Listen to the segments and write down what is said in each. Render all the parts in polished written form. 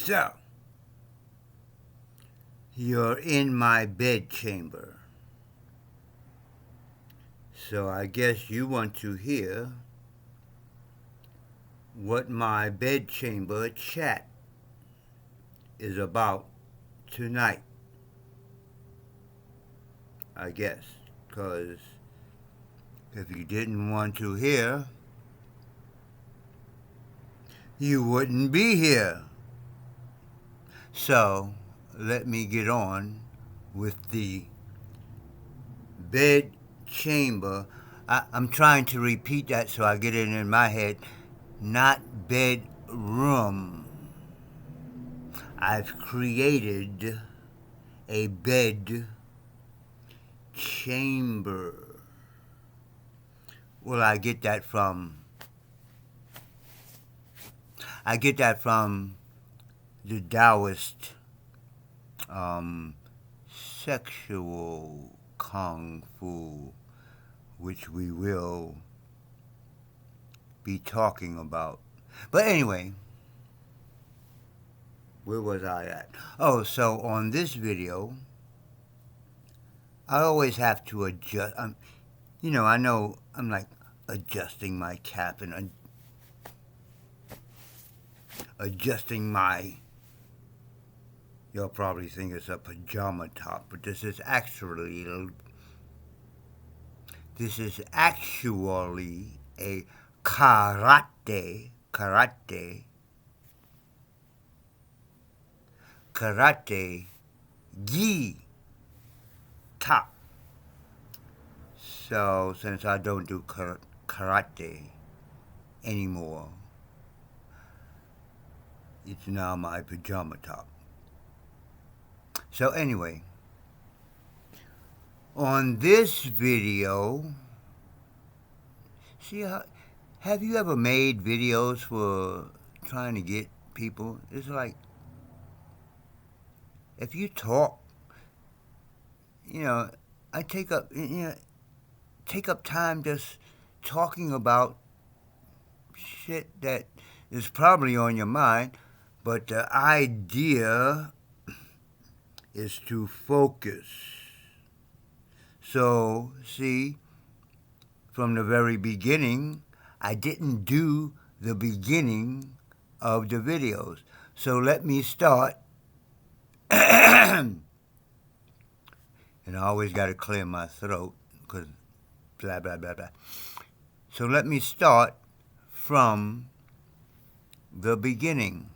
So, you're in my bed chamber. So I guess you want to hear what my bed chamber chat is about tonight. I guess, because if you didn't want to hear, you wouldn't be here. So, let me get on with the bed chamber. I'm trying to repeat that so I get it in my head. Not bedroom. I've created a bed chamber. Well, I get that from the Taoist sexual kung fu, which we will be talking about. But anyway, where was I at? Oh, so on this video, I always have to adjust. I know I'm like adjusting my cap and adjusting my, you'll probably think it's a pajama top, but this is actually a karate gi top. So since I don't do karate anymore, it's now my pajama top. So anyway, on this video, have you ever made videos for trying to get people? It's like, if you talk, I take up time just talking about shit that is probably on your mind, but the idea is to focus. So, see, from the very beginning, I didn't do the beginning of the videos. So let me start. And I always got to clear my throat because blah, blah, blah, blah. So let me start from the beginning.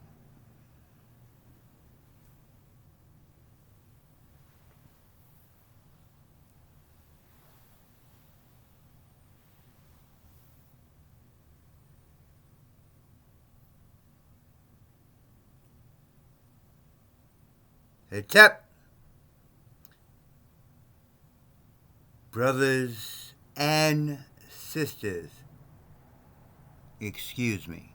Hey, Tep. Brothers and sisters, excuse me.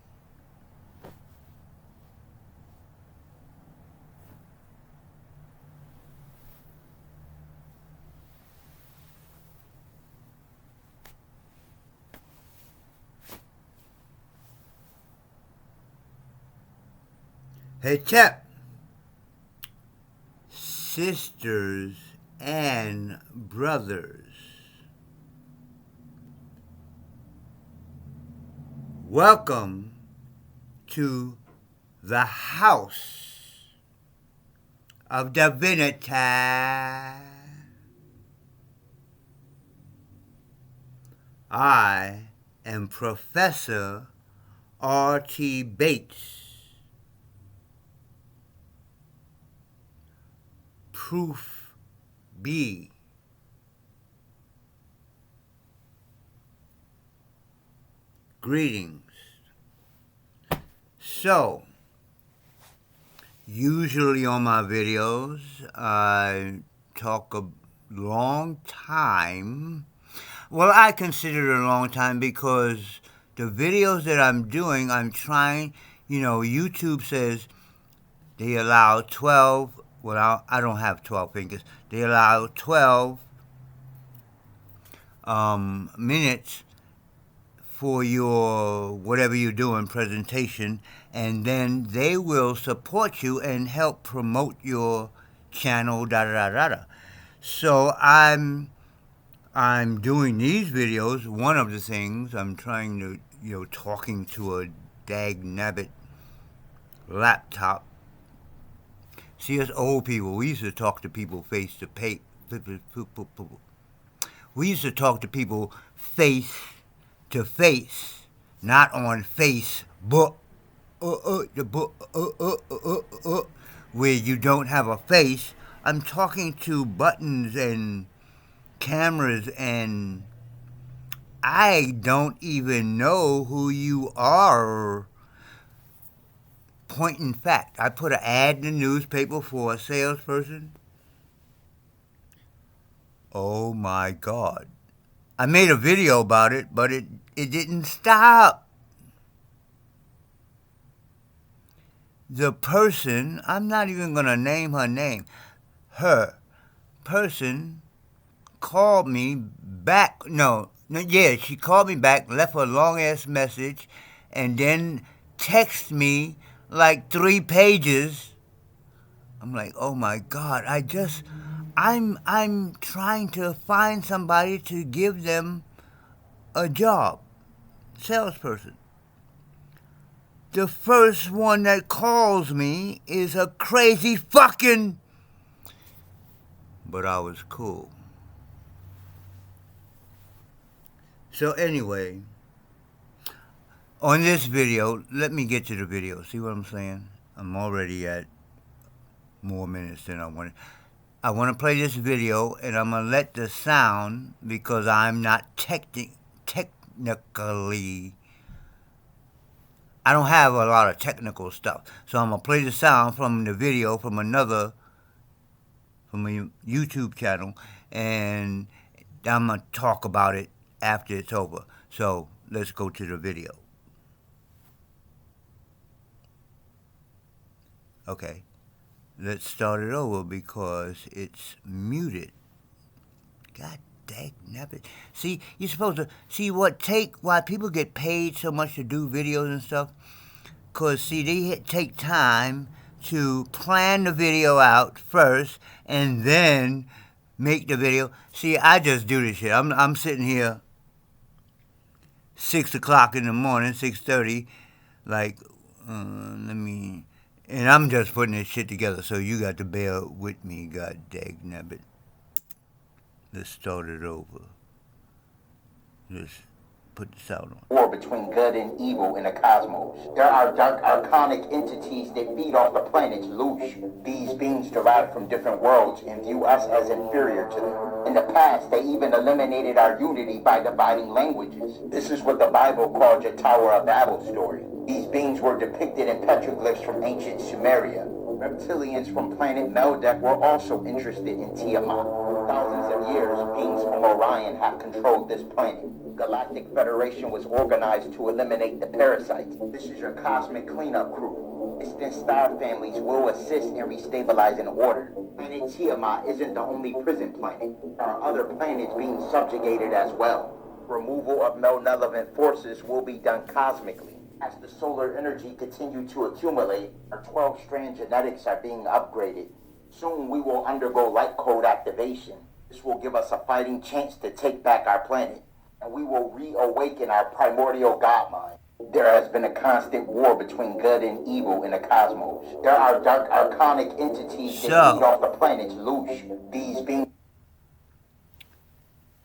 Hey, Tep. Sisters and brothers, welcome to the house of divinity. I am Professor R.T. Bates. Proof B. Greetings. So, usually on my videos, I talk a long time. Well, I consider it a long time because the videos that I'm doing, I'm trying, YouTube says they allow 12. Well, I don't have 12 fingers. They allow 12 minutes for your whatever you're doing presentation, and then they will support you and help promote your channel, da da da da da. So I'm doing these videos. One of the things I'm trying to, talking to a dag nabbit laptop. See, us old people, we used to talk to people face to face. We used to talk to people face to face, not on Facebook, where you don't have a face. I'm talking to buttons and cameras, and I don't even know who you are. Point in fact, I put an ad in the newspaper for a salesperson. Oh my God. I made a video about it, but it didn't stop. The person, I'm not even going to name her name, her person called me back. She called me back, left a long-ass message, and then texted me like 3 pages. I'm like, oh my God, I'm trying to find somebody to give them a job, salesperson. The first one that calls me is a crazy fucking... But I was cool. So anyway, on this video, let me get to the video. See what I'm saying? I'm already at more minutes than I wanted. I want to play this video, and I'm going to let the sound, because I'm not technically... I don't have a lot of technical stuff. So I'm going to play the sound from the video from a YouTube channel, and I'm going to talk about it after it's over. So let's go to the video. Okay. Let's start it over because it's muted. God dang nabbit. See, you're supposed to see why people get paid so much to do videos and stuff. Because, see, they take time to plan the video out first and then make the video. See, I just do this shit. I'm sitting here 6 o'clock in the morning, 6:30, like, and I'm just putting this shit together, so you got to bear with me, god dang nabbit. Let's start it over. Let's put the sound on. War between good and evil in the cosmos. There are dark archonic entities that feed off the planet's loosh. These beings derive from different worlds and view us as inferior to them. In the past, they even eliminated our unity by dividing languages. This is what the Bible calls your Tower of Babel story. These beings were depicted in petroglyphs from ancient Sumeria. Reptilians from planet Meldeck were also interested in Tiamat. Thousands of years, beings from Orion have controlled this planet. Galactic Federation was organized to eliminate the parasites. This is your cosmic cleanup crew. Distant star families will assist in restabilizing order. Planet Tiamat isn't the only prison planet. There are other planets being subjugated as well. Removal of malevolent forces will be done cosmically. As the solar energy continues to accumulate, our 12-strand genetics are being upgraded. Soon we will undergo light code activation. This will give us a fighting chance to take back our planet, and we will reawaken our primordial god mind. There has been a constant war between good and evil in the cosmos. There are dark archonic entities that feed off the planet's loosh. These beings...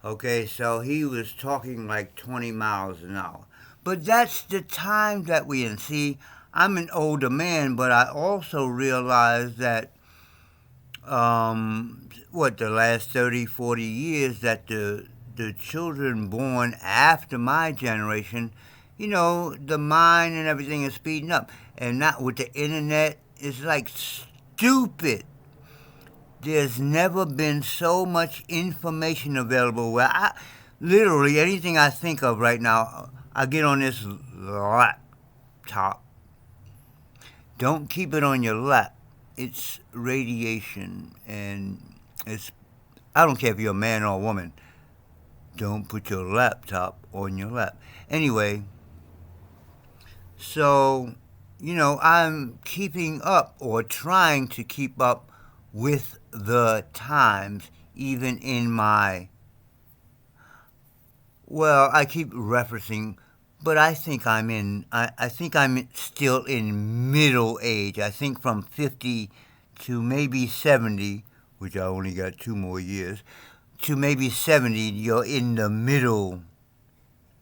Okay, so he was talking like 20 miles an hour. But that's the time that we in. See, I'm an older man, but I also realize that, the last 30, 40 years that the children born after my generation, the mind and everything is speeding up. And not with the internet, it's like stupid. There's never been so much information available where literally anything I think of right now, I get on this laptop. Don't keep it on your lap. It's radiation, and I don't care if you're a man or a woman. don't put your laptop on your lap. Anyway, so, I'm keeping up or trying to keep up with the times, even in my, well, I keep referencing, but I think I'm still in middle age. I think from 50 to maybe 70, which I only got 2 more years, to maybe 70, you're in the middle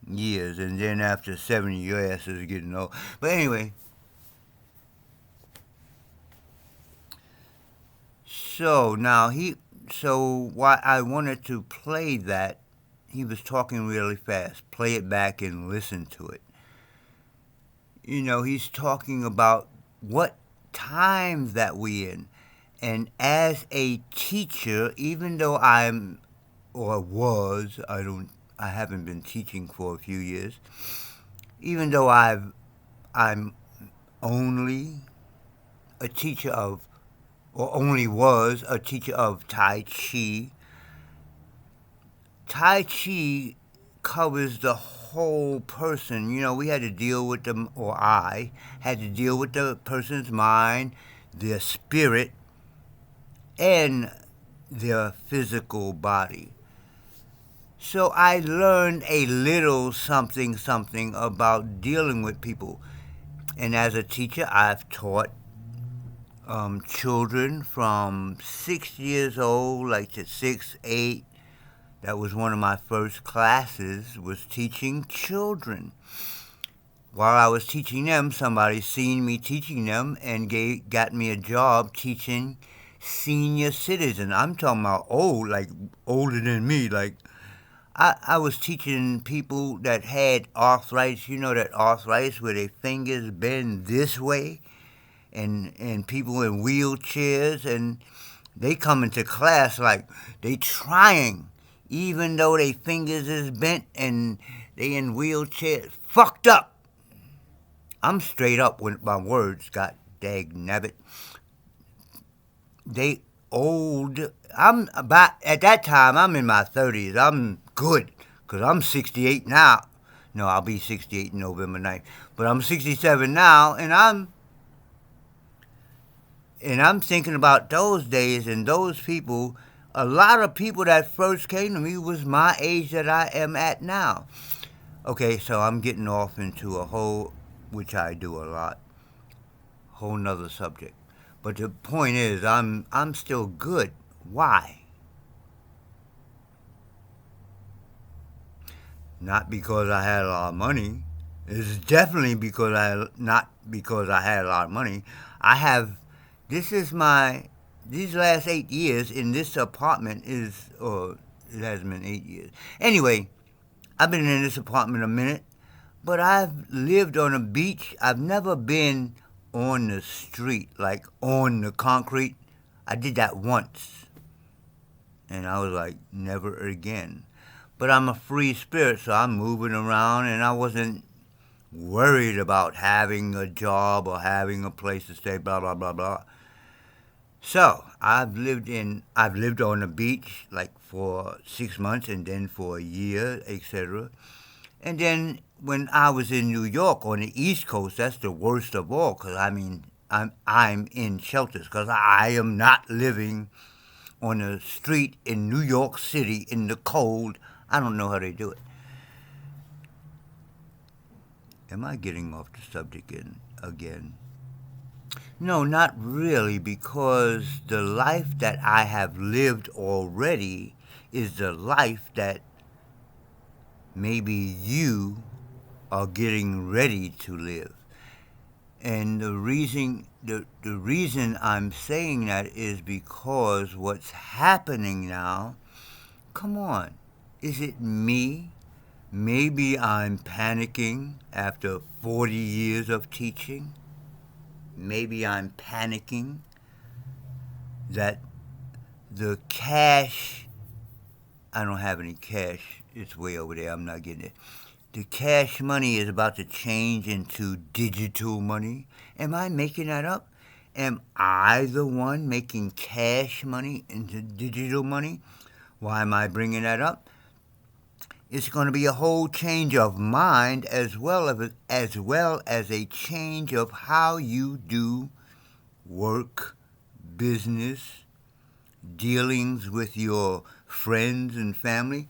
years, and then after 70, your ass is getting old. But anyway, so why I wanted to play that, he was talking really fast. Play it back and listen to it. He's talking about what times that we in. And as a teacher, even though I'm or was, I haven't been teaching for a few years. Even though I'm only a teacher of, or only was a teacher of Tai Chi. Tai Chi covers the whole person. We had to deal with them, or I had to deal with the person's mind, their spirit, and their physical body. So I learned a little something about dealing with people. And as a teacher, I've taught children from 6 years old, like to 6, 8. That was one of my first classes, was teaching children. While I was teaching them, somebody seen me teaching them and got me a job teaching senior citizens. I'm talking about old, like older than me. Like I was teaching people that had arthritis. You know that arthritis where their fingers bend this way, and people in wheelchairs, and they come into class like they trying, even though their fingers is bent and they in wheelchairs, fucked up. I'm straight up with my words, god dag nabbit. They old. I'm about, at that time, I'm in my 30s. I'm good, because I'm 68 now. No, I'll be 68 November 9th. But I'm 67 now, and I'm thinking about those days and those people. A lot of people that first came to me was my age that I am at now. Okay, so I'm getting off into a whole, which I do a lot, whole nother subject. But the point is, I'm still good. Why? Not because I had a lot of money. It's definitely not because I had a lot of money. I have, this is my, these last 8 years in this apartment is, or it hasn't been 8 years. Anyway, I've been in this apartment a minute, but I've lived on a beach. I've never been on the street, like on the concrete. I did that once, and I was like, never again. But I'm a free spirit, so I'm moving around, and I wasn't worried about having a job or having a place to stay, blah, blah, blah, blah. So I've lived on the beach like for 6 months, and then for a year, etc. And then when I was in New York on the East Coast, that's the worst of all, because I mean, I'm in shelters, because I am not living on the street in New York City in the cold. I don't know how they do it. Am I getting off the subject again? No, not really, because the life that I have lived already is the life that maybe you are getting ready to live. And the reason I'm saying that is because what's happening now, come on, is it me? Maybe I'm panicking after 40 years of teaching. Maybe I'm panicking that the cash, I don't have any cash. It's way over there. I'm not getting it. The cash money is about to change into digital money. Am I making that up? Am I the one making cash money into digital money? Why am I bringing that up? It's going to be a whole change of mind as a change of how you do work, business, dealings with your friends and family.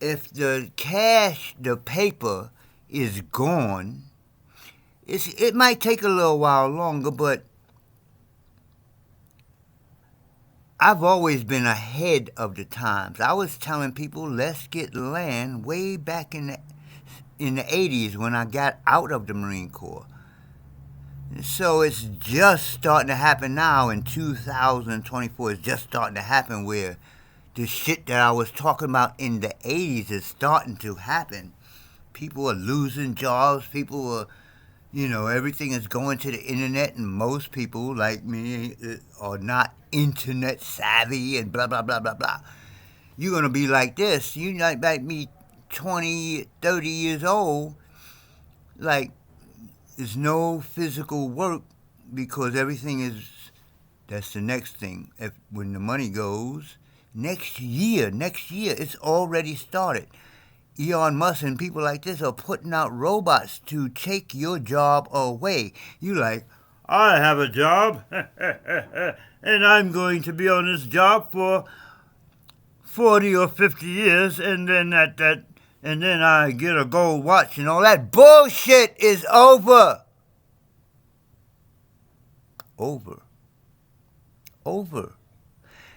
If the cash, the paper is gone, it might take a little while longer, but I've always been ahead of the times. I was telling people, let's get land way back in the 80s when I got out of the Marine Corps. So it's just starting to happen now in 2024. It's just starting to happen where the shit that I was talking about in the 80s is starting to happen. People are losing jobs. People are, everything is going to the internet, and most people, like me, are not internet savvy and blah, blah, blah, blah, blah. You're going to be like this. You're not like me, 20, 30 years old. Like, there's no physical work because everything is, that's the next thing. When the money goes, next year, it's already started. Elon Musk and people like this are putting out robots to take your job away. You like, I have a job, and I'm going to be on this job for 40 or 50 years, and then and then I get a gold watch, and all that bullshit is over. Over.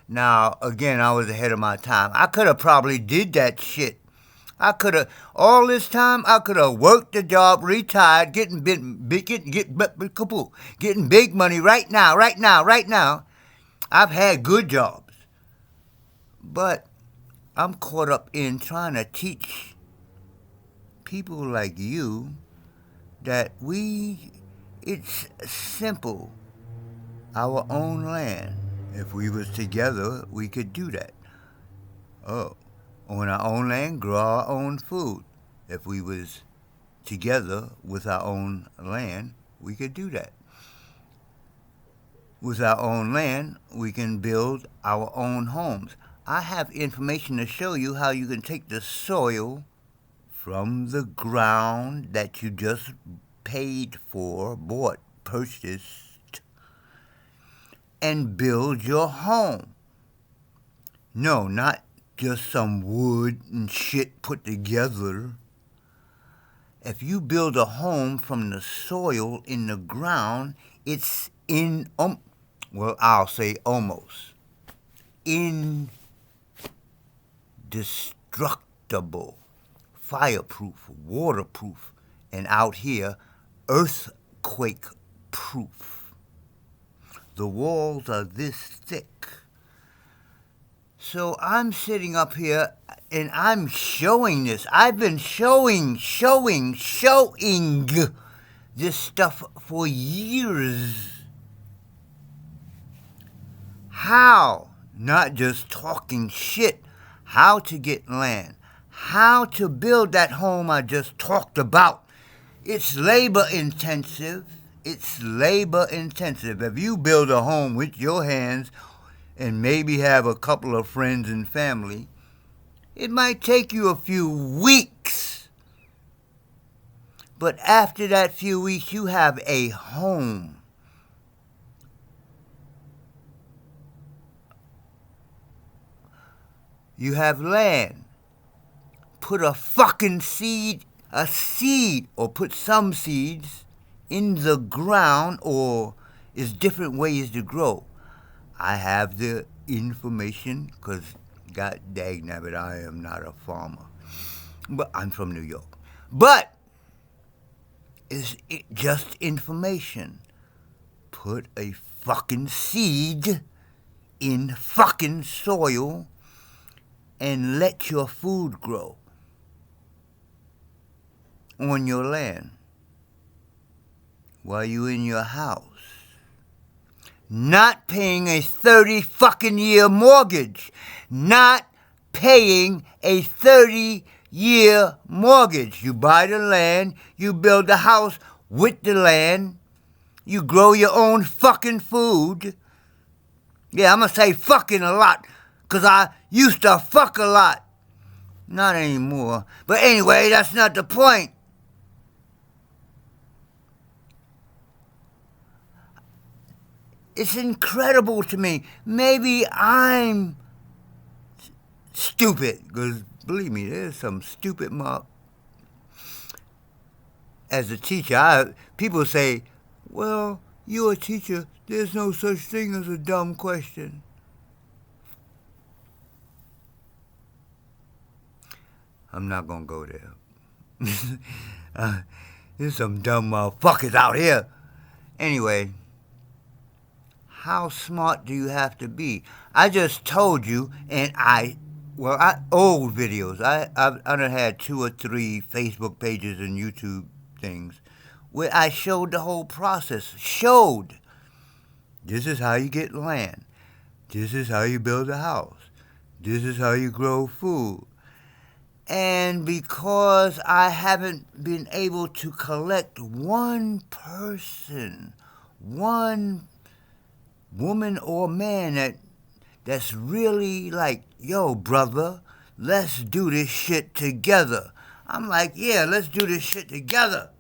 Now, again, I was ahead of my time. I could have probably did that shit. All this time, I could have worked the job, retired, getting big money right now. I've had good jobs. But I'm caught up in trying to teach people like you that it's simple. Our own land. If we was together, we could do that. Oh. On our own land, grow our own food. If we was together with our own land, we could do that. With our own land, we can build our own homes. I have information to show you how you can take the soil from the ground that you just paid for, purchased, and build your home. No, not just some wood and shit put together. If you build a home from the soil in the ground, it's I'll say almost indestructible, fireproof, waterproof, and out here, earthquake proof. The walls are this thick. So I'm sitting up here and I'm showing this. I've been showing this stuff for years. How, not just talking shit, how to get land, how to build that home I just talked about. It's labor intensive. If you build a home with your hands, and maybe have a couple of friends and family, it might take you a few weeks. But after that few weeks, you have a home. You have land. Put a fucking seed, or put some seeds in the ground, or there's different ways to grow. I have the information because, god dang nabbit, I am not a farmer. But I'm from New York. But it's just information. Put a fucking seed in fucking soil and let your food grow on your land while you're in your house. Not paying a 30 fucking year mortgage. Not paying a 30-year mortgage. You buy the land, you build the house with the land, you grow your own fucking food. Yeah, I'm going to say fucking a lot, because I used to fuck a lot. Not anymore. But anyway, that's not the point. It's incredible to me. Maybe I'm stupid, because believe me, there's some stupid mob. As a teacher, people say, well, you're a teacher. There's no such thing as a dumb question. I'm not going to go there. There's some dumb motherfuckers out here. Anyway, how smart do you have to be? I just told you, and old videos. I done had 2 or 3 Facebook pages and YouTube things where I showed the whole process. This is how you get land. This is how you build a house. This is how you grow food. And because I haven't been able to collect one person, one woman or man that's really like, yo, brother, let's do this shit together. I'm like, yeah, let's do this shit together.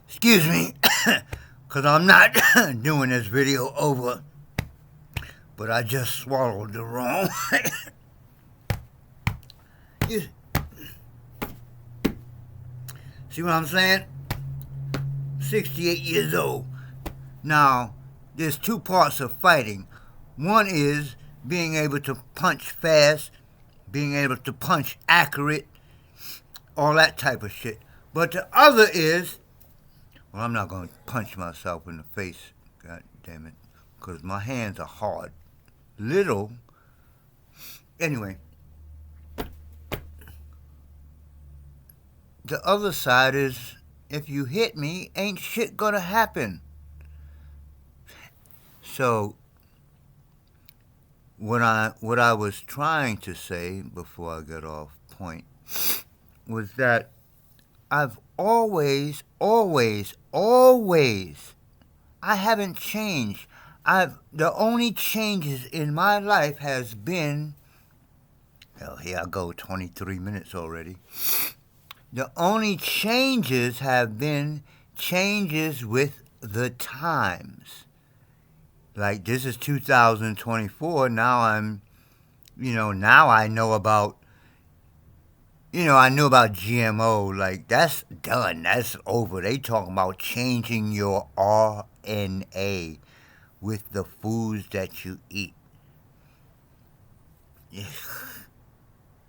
Excuse me, because I'm not doing this video over, but I just swallowed the wrong. See what I'm saying? 68 years old. Now, there's 2 parts of fighting. One is being able to punch fast, being able to punch accurate, all that type of shit. But the other is, well, I'm not going to punch myself in the face, god damn it, because my hands are hard. Little. Anyway, the other side is, if you hit me, ain't shit going to happen. So, what I was trying to say before I got off point was that I've always, I haven't changed. The only changes in my life has been, hell, here I go, 23 minutes already. The only changes have been changes with the times. Like, this is 2024, now now I know about, I knew about GMO, like, that's done, that's over. They talking about changing your RNA with the foods that you eat.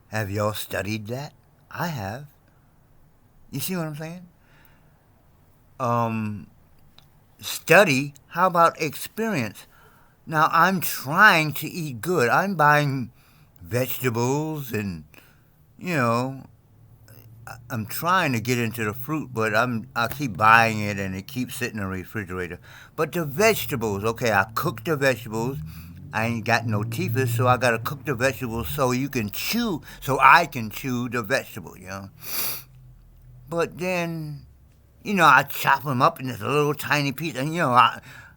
Have y'all studied that? I have. You see what I'm saying? Study, how about experience? Now, I'm trying to eat good. I'm buying vegetables and, I'm trying to get into the fruit, but I keep buying it and it keeps sitting in the refrigerator. But the vegetables, okay, I cook the vegetables. I ain't got no teeth, so I gotta cook the vegetables so I can chew the vegetable, But then, I chop them up into a little tiny piece, and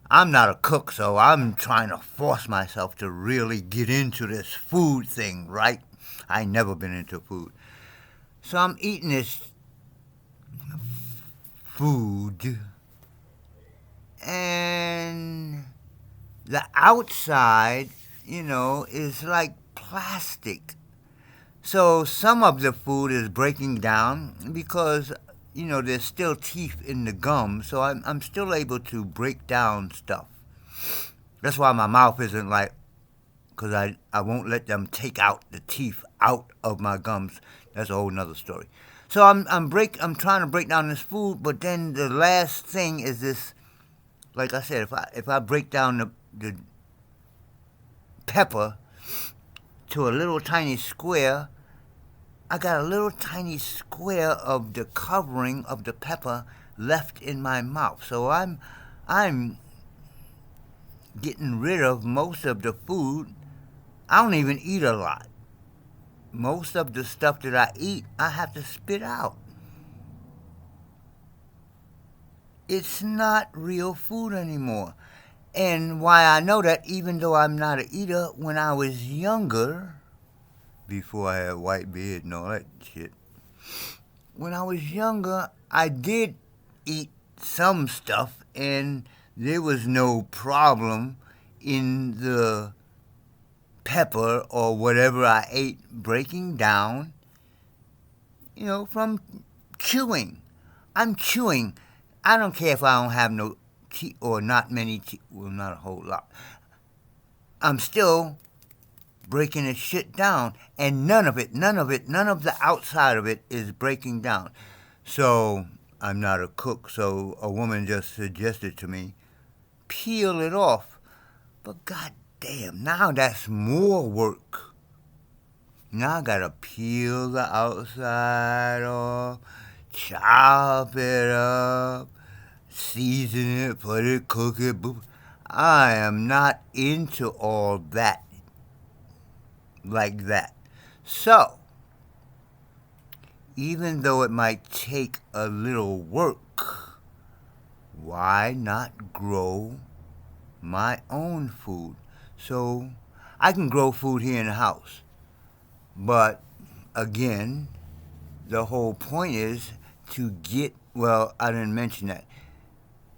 I'm not a cook, so I'm trying to force myself to really get into this food thing, right? I ain't never been into food. So I'm eating this food, and the outside, is like plastic. So some of the food is breaking down because, there's still teeth in the gum, so I'm still able to break down stuff. That's why my mouth isn't like, because I won't let them take out the teeth out of my gums. That's a whole nother story. So I'm trying to break down this food, but then the last thing is this. Like I said, if I break down the pepper to a little tiny square, I got a little tiny square of the covering of the pepper left in my mouth. So I'm getting rid of most of the food. I don't even eat a lot. Most of the stuff that I eat, I have to spit out. it's not real food anymore. And why I know that, even though I'm not an eater, when I was younger, before I had white beard and all that shit, when I was younger, I did eat some stuff, and there was no problem in the pepper or whatever I ate breaking down, from chewing. I'm chewing. I don't care if I don't have no teeth or not many teeth. Well, not a whole lot. I'm still breaking the shit down, and none of the outside of it is breaking down. So I'm not a cook, so a woman just suggested to me, peel it off. But goddamn, now that's more work. Now I gotta peel the outside off, chop it up, season it, put it, cook it. I am not into all that like that. So, even though it might take a little work, why not grow my own food? So, I can grow food here in the house. But, again, the whole point is to get, well, I didn't mention that.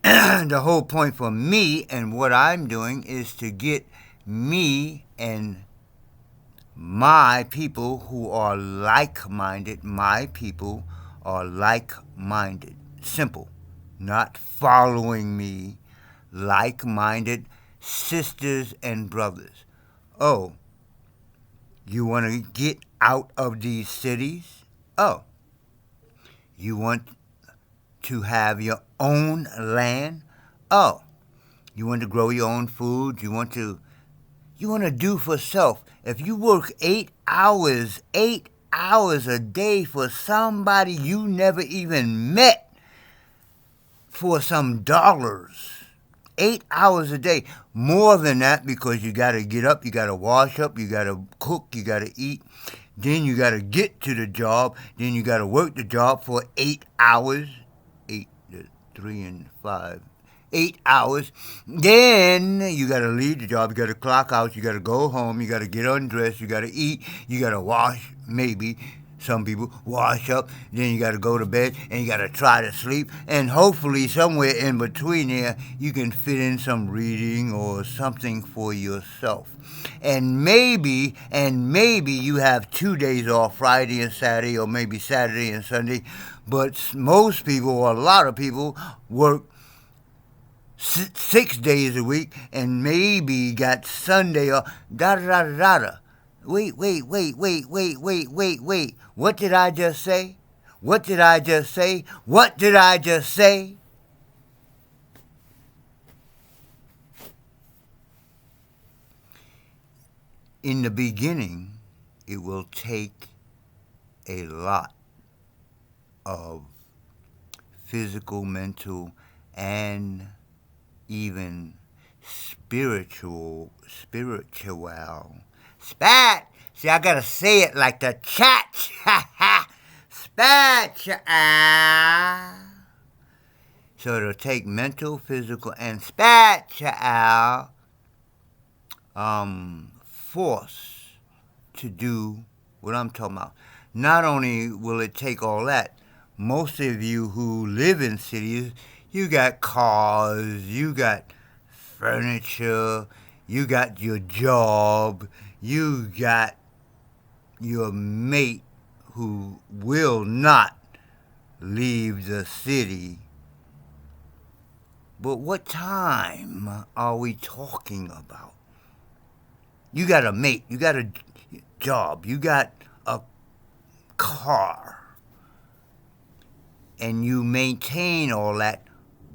The whole point for me and what I'm doing is to get me and my people who are like-minded, my people are like-minded. Simple. Not following me. Like-minded sisters and brothers. Oh, you want to get out of these cities? Oh, you want to have your own land? Oh, you want to grow your own food? You want to do for self. If you work 8 hours a day for somebody you never even met for some dollars, 8 hours a day, more than that, because you got to get up, you got to wash up, you got to cook, you got to eat, then you got to get to the job, then you got to work the job for 8 hours, 8 to 3 and 5, 8 hours. Then you got to leave the job. You got to clock out. You got to go home. You got to get undressed. You got to eat. You got to wash, maybe. Some people wash up. Then you got to go to bed, and you got to try to sleep. And hopefully somewhere in between there, you can fit in some reading or something for yourself. And maybe you have 2 days off, Friday and Saturday, or maybe Saturday and Sunday. But most people, or a lot of people, work 6 days a week, and maybe got Sunday or da-da-da-da-da. Wait. What did I just say? What did I just say? What did I just say? In the beginning, it will take a lot of physical, mental, and even spiritual. Spat! See, I gotta say it like the chat. Spatula. So it'll take mental, physical, and spatula force to do what I'm talking about. Not only will it take all that, most of you who live in cities, you got cars, you got furniture, you got your job, you got your mate who will not leave the city. But what time are we talking about? You got a mate, you got a job, you got a car, and you maintain all that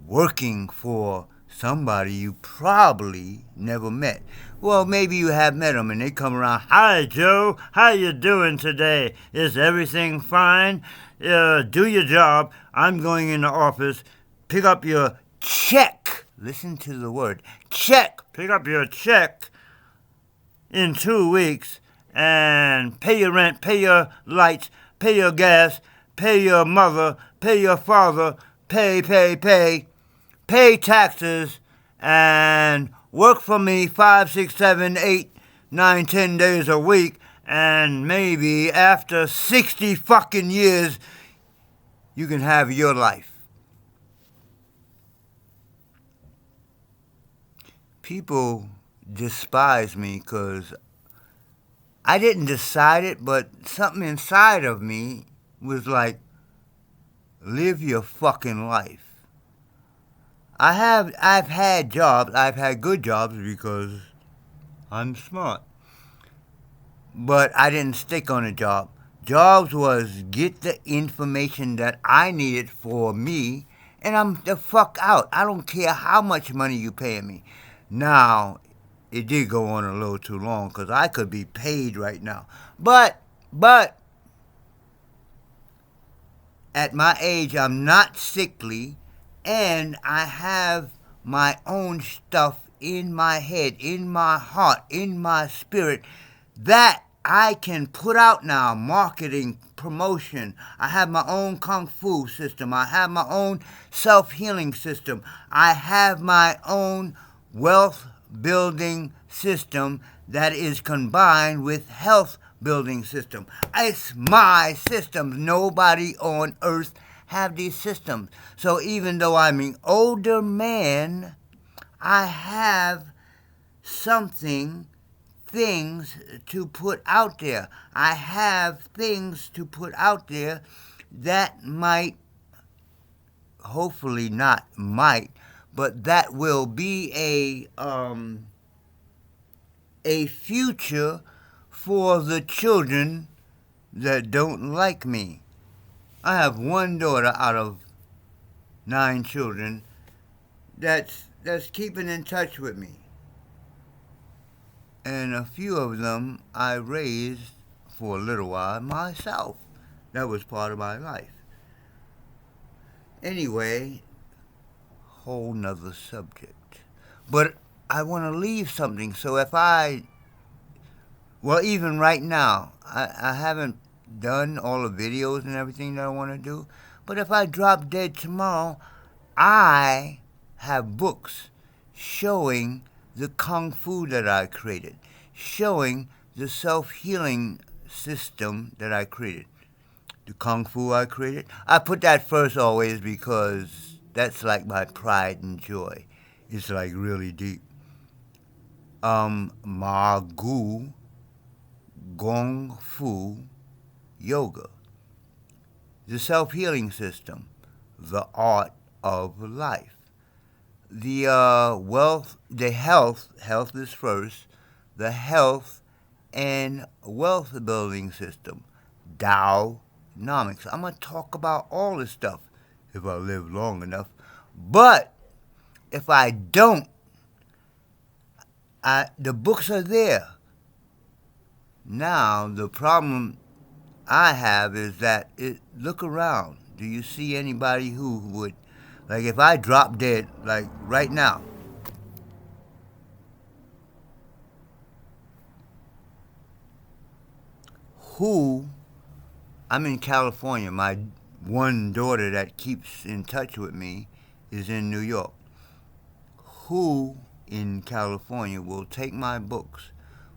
working for somebody you probably never met. Well, maybe you have met them, and they come around, "Hi, Joe, how you doing today? Is everything fine? Do your job. I'm going in the office. Pick up your check." Listen to the word, check. Pick up your check in 2 weeks and pay your rent, pay your lights, pay your gas, pay your mother, pay your father, pay. pay taxes, and work for me 5, 6, 7, 8, 9, 10 days a week, and maybe after 60 fucking years, you can have your life. People despise me because I didn't decide it, but something inside of me was like, live your fucking life. I've had jobs, I've had good jobs because I'm smart. But I didn't stick on a job. Jobs was get the information that I needed for me, and I'm the fuck out. I don't care how much money you paying me. Now, it did go on a little too long because I could be paid right now. But, at my age, I'm not sickly, and I have my own stuff in my head, in my heart, in my spirit that I can put out now. Marketing, promotion. I have my own kung fu system. I have my own self-healing system. I have my own wealth building system that is combined with health building system. It's my system. Nobody on earth have these systems. So even though I'm an older man, I have things to put out there. I have things to put out there that might, hopefully not might, but that will be a future for the children that don't like me. I have one daughter out of 9 children that's keeping in touch with me. And a few of them I raised for a little while myself. That was part of my life. Anyway, whole nother subject. But I want to leave something. So if even right now, I haven't done all the videos and everything that I want to do. But if I drop dead tomorrow, I have books showing the kung fu that I created, showing the self-healing system that I created, the kung fu I created. I put that first always because that's like my pride and joy. It's like really deep. Magu Gong Fu Yoga, the self-healing system, the art of life. The health is first, the health and wealth building system, Tao-nomics. I'm going to talk about all this stuff if I live long enough. But if I don't, the books are there. Now, the problem I have is that look around. Do you see anybody who would, like if I drop dead, like right now, I'm in California. My one daughter that keeps in touch with me is in New York. Who in California will take my books,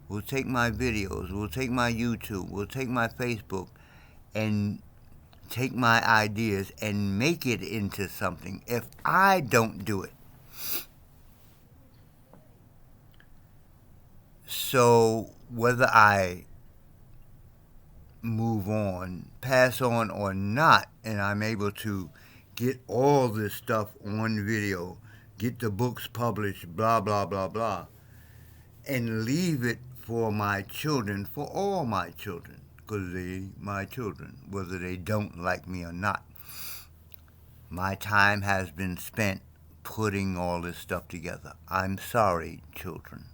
will take my videos, will take my YouTube, will take my Facebook, and take my ideas and make it into something if I don't do it? So whether I move on, pass on or not, and I'm able to get all this stuff on video, get the books published, blah, blah, blah, blah, and leave it for my children, for all my children, because they're my children, whether they don't like me or not. My time has been spent putting all this stuff together. I'm sorry, children.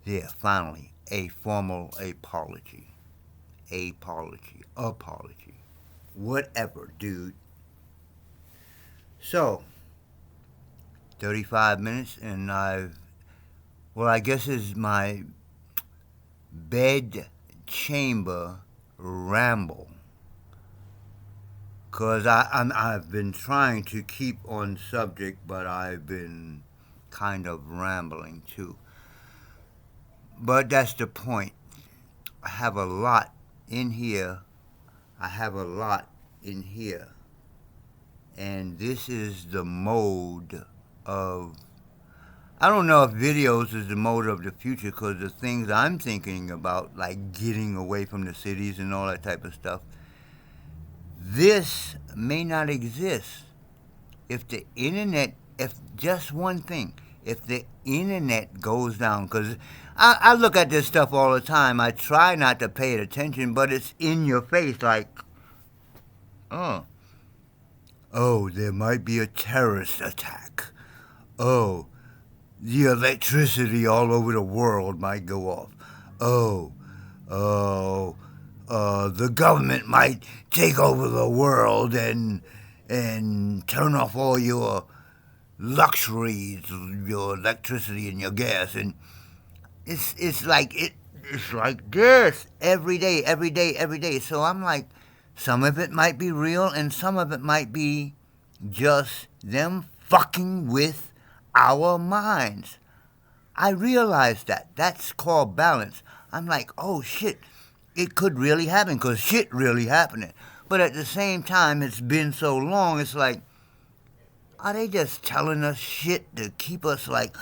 There, finally, a formal apology. Apology. Whatever, dude. So, 35 minutes, and I guess it's my Bed Chamber ramble. Because I've been trying to keep on subject, but I've been kind of rambling too. But that's the point. I have a lot in here. I have a lot in here. And this is the mode of. I don't know if videos is the mode of the future because the things I'm thinking about, like getting away from the cities and all that type of stuff, this may not exist if the internet, if just one thing, if the internet goes down, because I look at this stuff all the time. I try not to pay attention, but it's in your face like, oh, oh, there might be a terrorist attack. Oh, the electricity all over the world might go off. Oh, oh, the government might take over the world and turn off all your luxuries, your electricity and your gas, and it's like this every day, every day, every day. So I'm like, some of it might be real, and some of it might be just them fucking with our minds. I realize that. That's called balance. I'm like, oh shit, it could really happen because shit really happening. But at the same time, it's been so long, it's like, are they just telling us shit to keep us like,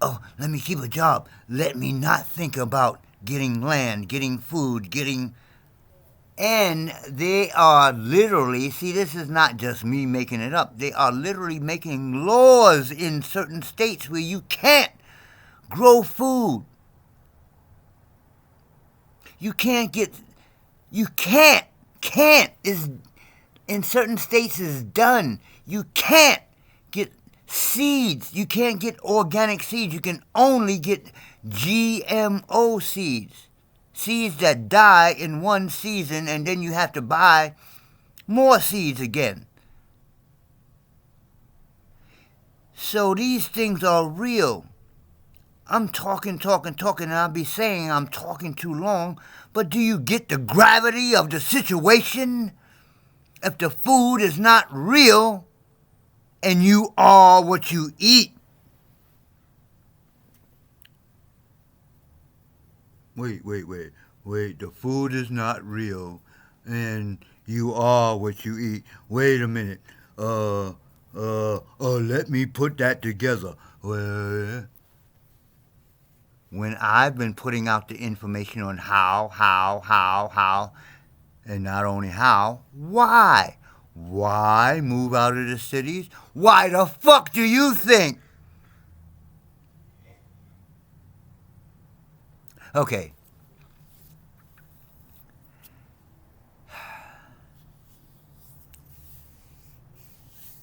oh, let me keep a job. Let me not think about getting land, getting food, getting. And they are literally, see, this is not just me making it up. They are literally making laws in certain states where you can't grow food. You can't get, you can't is in certain states is done. You can't get seeds. You can't get organic seeds. You can only get GMO seeds. Seeds that die in one season and then you have to buy more seeds again. So these things are real. I'm talking, and I'll be saying I'm talking too long, but do you get the gravity of the situation? If the food is not real and you are what you eat. Wait, the food is not real and you are what you eat. Wait a minute. Let me put that together. When I've been putting out the information on how, and not only how, why? Why move out of the cities? Why the fuck do you think? Okay.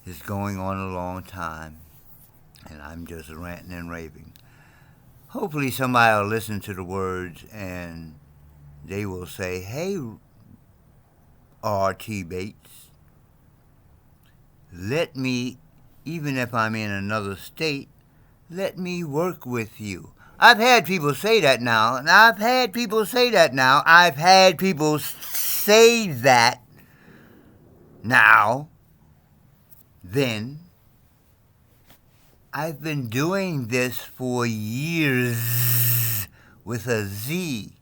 It's going on a long time, and I'm just ranting and raving. Hopefully somebody will listen to the words and they will say, hey, R.T. Bates, let me, even if I'm in another state, let me work with you. I've had people say that now, and I've had people say that now then. I've been doing this for years with a Z.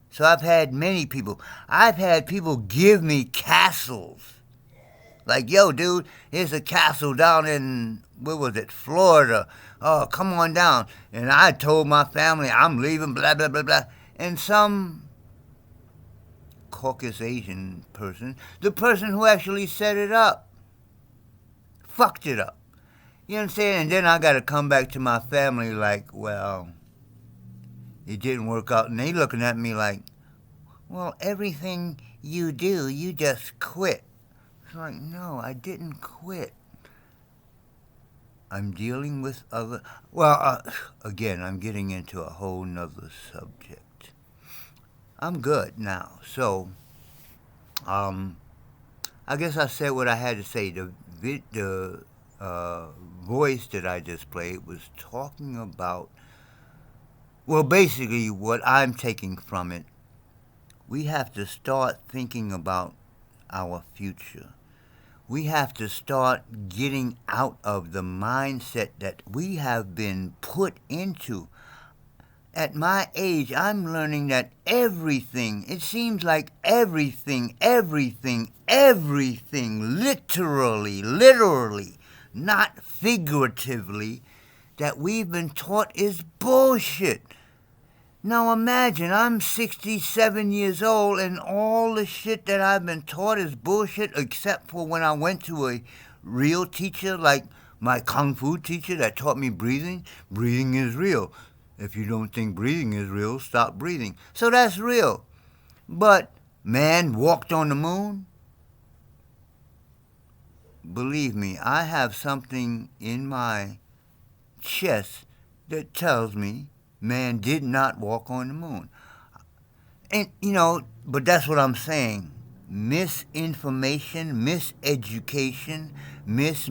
So I've had many people. I've had people give me castles. Like, yo, dude, here's a castle down in, where was it, Florida. Oh, come on down. And I told my family I'm leaving, blah, blah, blah, blah. And some Caucasus Asian person, the person who actually set it up, fucked it up. You know what I'm saying? And then I got to come back to my family like, well, it didn't work out. And they looking at me like, well, everything you do, you just quit. It's like, no, I didn't quit. I'm dealing with other... Well, again, I'm getting into a whole nother subject. I'm good now. So, I guess I said what I had to say. The voice that I just played was talking about, well, basically what I'm taking from it, we have to start thinking about our future. We have to start getting out of the mindset that we have been put into. At my age, I'm learning that everything, it seems like everything, literally, not figuratively, that we've been taught is bullshit. Now imagine, I'm 67 years old and all the shit that I've been taught is bullshit, except for when I went to a real teacher like my Kung Fu teacher that taught me breathing. Breathing is real. If you don't think breathing is real, stop breathing. So that's real. But man walked on the moon? Believe me, I have something in my chest that tells me man did not walk on the moon. And, but that's what I'm saying. Misinformation, miseducation, miss.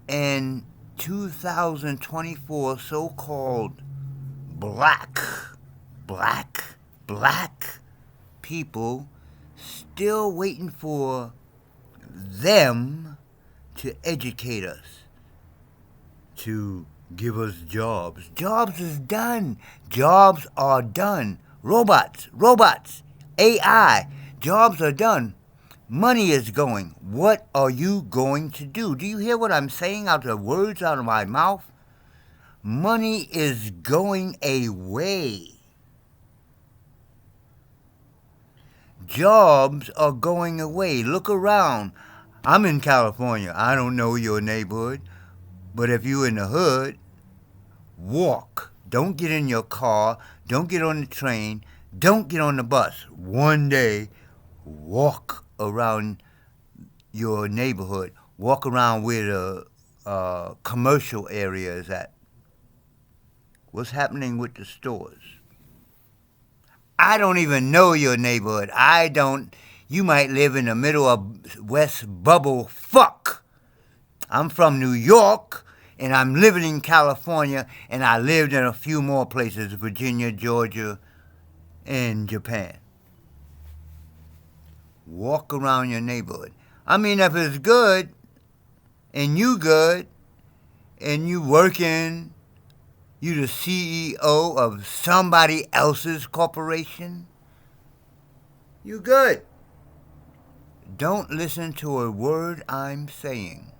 And 2024 so-called black people still waiting for them to educate us, to give us jobs. Jobs is done. Jobs are done. Robots, AI, jobs are done. Money is going. What are you going to do? Do you hear what I'm saying out the words out of my mouth? Money is going away. Jobs are going away. Look around. I'm in California. I don't know your neighborhood. But if you're in the hood, walk. Don't get in your car. Don't get on the train. Don't get on the bus. One day, walk around your neighborhood. Walk around where the commercial area is at. What's happening with the stores? I don't even know your neighborhood. You might live in the middle of West Bubble Fuck. I'm from New York, and I'm living in California, and I lived in a few more places, Virginia, Georgia, and Japan. Walk around your neighborhood. I mean, if it's good, and you good, and you working, you the CEO of somebody else's corporation, you good. Don't listen to a word I'm saying.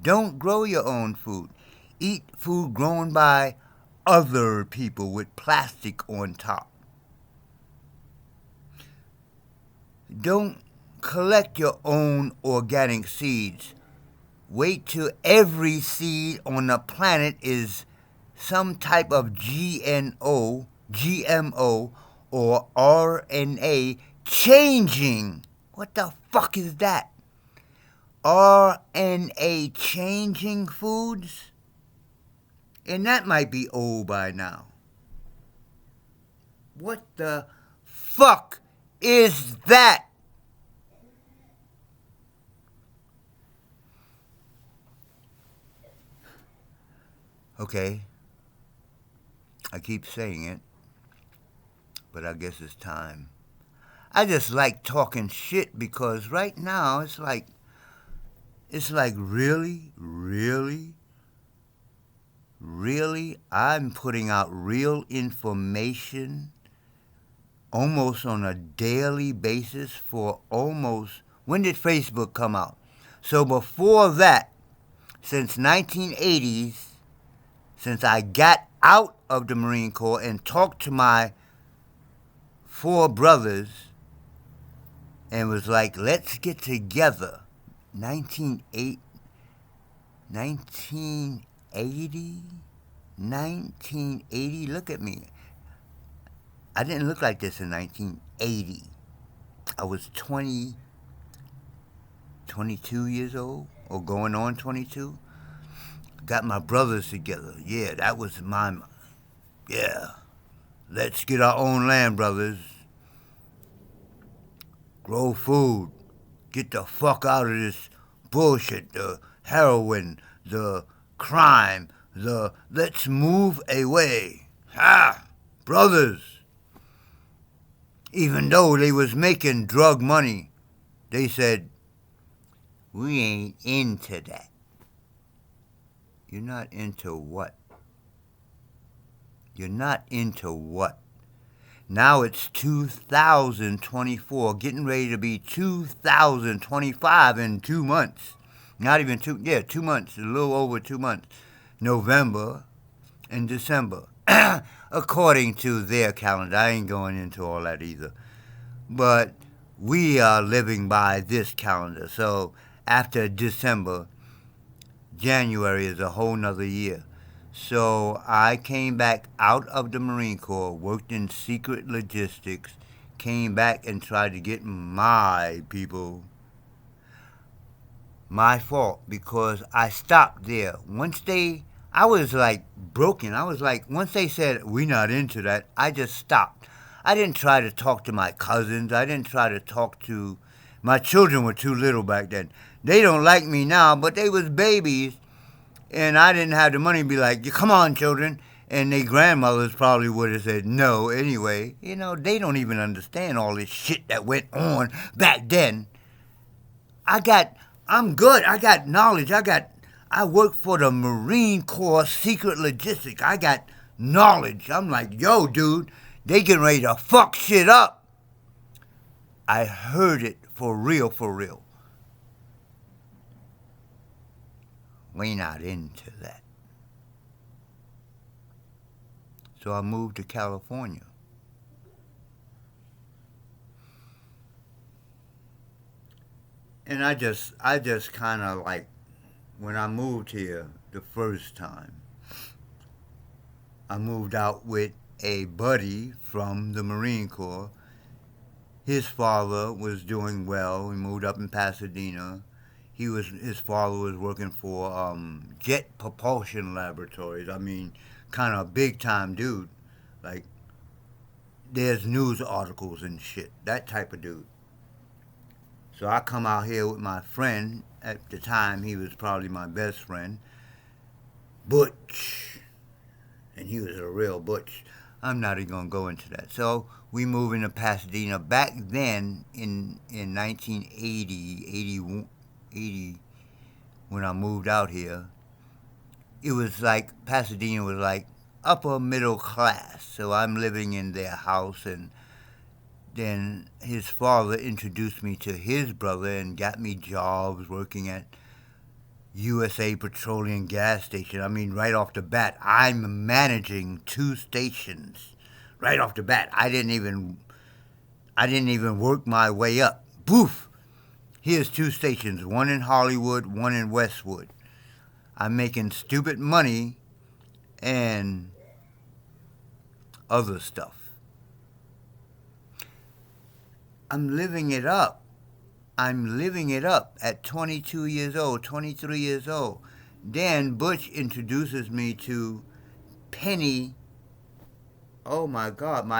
Don't grow your own food. Eat food grown by other people with plastic on top. Don't collect your own organic seeds. Wait till every seed on the planet is some type of GMO, or RNA changing. What the fuck is that? RNA changing foods? And that might be old by now. What the fuck is that? Okay, I keep saying it, but I guess it's time. I just like talking shit because right now it's like really, I'm putting out real information almost on a daily basis for almost, when did Facebook come out? So before that, since 1980s, since I got out of the Marine Corps and talked to my 4 brothers and was like, let's get together. 1980, 1980, look at me. I didn't look like this in 1980. I was 22 years old, or going on 22. Got my brothers together. Yeah, that was yeah. Let's get our own land, brothers. Grow food. Get the fuck out of this bullshit, the heroin, the crime, let's move away. Ha! Brothers. Even though they was making drug money, they said, we ain't into that. You're not into what? You're not into what? Now it's 2024, getting ready to be 2025 in 2 months. Not even 2 months, a little over 2 months. November and December, according to their calendar. I ain't going into all that either. But we are living by this calendar. So after December, January is a whole nother year. So I came back out of the Marine Corps, worked in secret logistics, came back and tried to get my people. My fault, because I stopped there. I was like broken. I was like, once they said, we're not into that, I just stopped. I didn't try to talk to my cousins. I didn't try to talk to, my children were too little back then. They don't like me now, but they was babies. And I didn't have the money to be like, come on, children. And their grandmothers probably would have said no anyway. They don't even understand all this shit that went on back then. I'm good. I got knowledge. I work for the Marine Corps Secret Logistics. I got knowledge. I'm like, yo, dude, they getting ready to fuck shit up. I heard it for real, for real. We not into that. So I moved to California. And I just kind of like, when I moved here the first time, I moved out with a buddy from the Marine Corps. His father was doing well. He moved up in Pasadena. His father was working for Jet Propulsion Laboratories. I mean, kind of a big time dude. Like, there's news articles and shit. That type of dude. So I come out here with my friend. At the time, he was probably my best friend, Butch. And he was a real Butch. I'm not even going to go into that. So we moved into Pasadena. Back then, in 1980, when I moved out here, it was like, Pasadena was like upper middle class. So I'm living in their house, and then his father introduced me to his brother and got me jobs working at USA Petroleum gas station. I mean, right off the bat, I'm managing 2 stations. Right off the bat, I didn't even work my way up. Boof! Here's 2 stations, one in Hollywood, one in Westwood. I'm making stupid money and other stuff. I'm living it up. I'm living it up at 22 years old, 23 years old. Then Butch introduces me to Penny. Oh my God,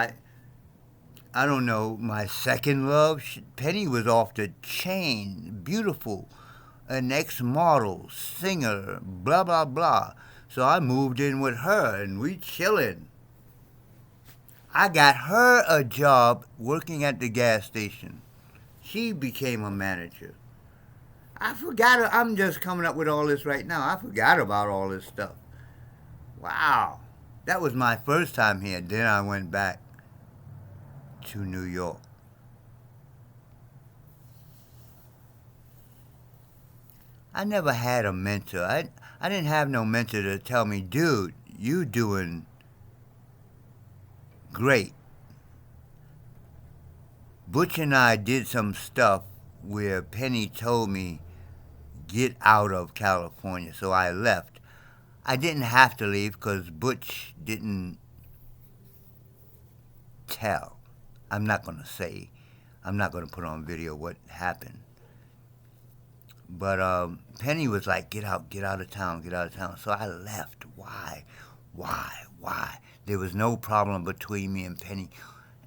I don't know, my second love. Penny was off the chain, beautiful, an ex-model, singer, blah, blah, blah. So I moved in with her, and we chilling. I got her a job working at the gas station. She became a manager. I forgot. I'm just coming up with all this right now. I forgot about all this stuff. Wow. That was my first time here. Then I went back to New York. I never had a mentor. I didn't have no mentor to tell me, dude, you doing great. Butch and I did some stuff where Penny told me, get out of California. So I left. I didn't have to leave because Butch didn't tell. I'm not going to put on video what happened. But Penny was like, get out of town. So I left. Why? There was no problem between me and Penny.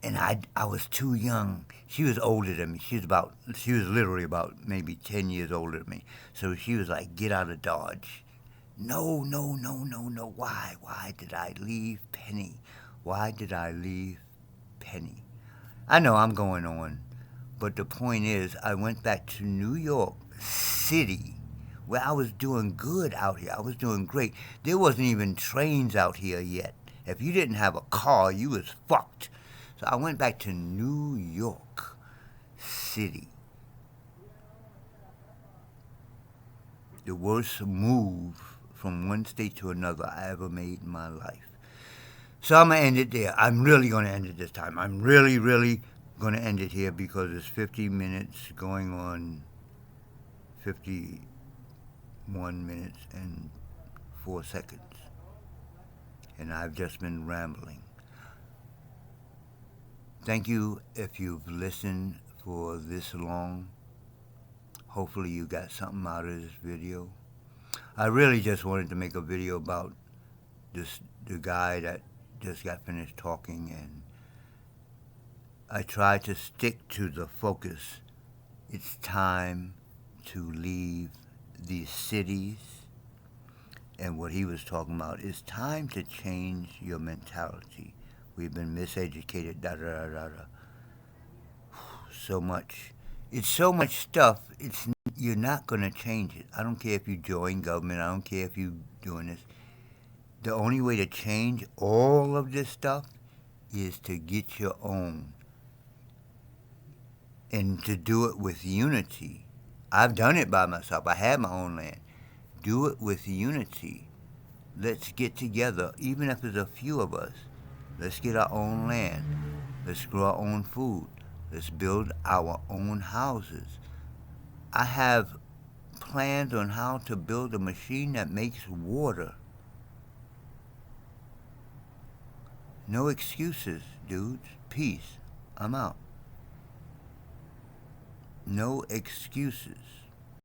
And I was too young. She was older than me. She was literally about maybe 10 years older than me. So she was like, get out of Dodge. No. Why did I leave Penny? I know I'm going on, but the point is, I went back to New York City, where I was doing good out here. I was doing great. There wasn't even trains out here yet. If you didn't have a car, you was fucked. So I went back to New York City. The worst move from one state to another I ever made in my life. So I'm going to end it there. I'm really going to end it this time. I'm really, really going to end it here because it's 50 minutes going on 51 minutes and 4 seconds. And I've just been rambling. Thank you if you've listened for this long. Hopefully you got something out of this video. I really just wanted to make a video about the guy that just got finished talking, and I tried to stick to the focus. It's time to leave these cities, and what he was talking about is time to change your mentality. We've been miseducated, da da da da da. So much. It's so much stuff. You're not gonna change it. I don't care if you join government. I don't care if you doing this. The only way to change all of this stuff is to get your own, and to do it with unity. I've done it by myself. I have my own land. Do it with unity. Let's get together, even if there's a few of us. Let's get our own land. Let's grow our own food. Let's build our own houses. I have plans on how to build a machine that makes water. No excuses, dudes. Peace. I'm out. No excuses.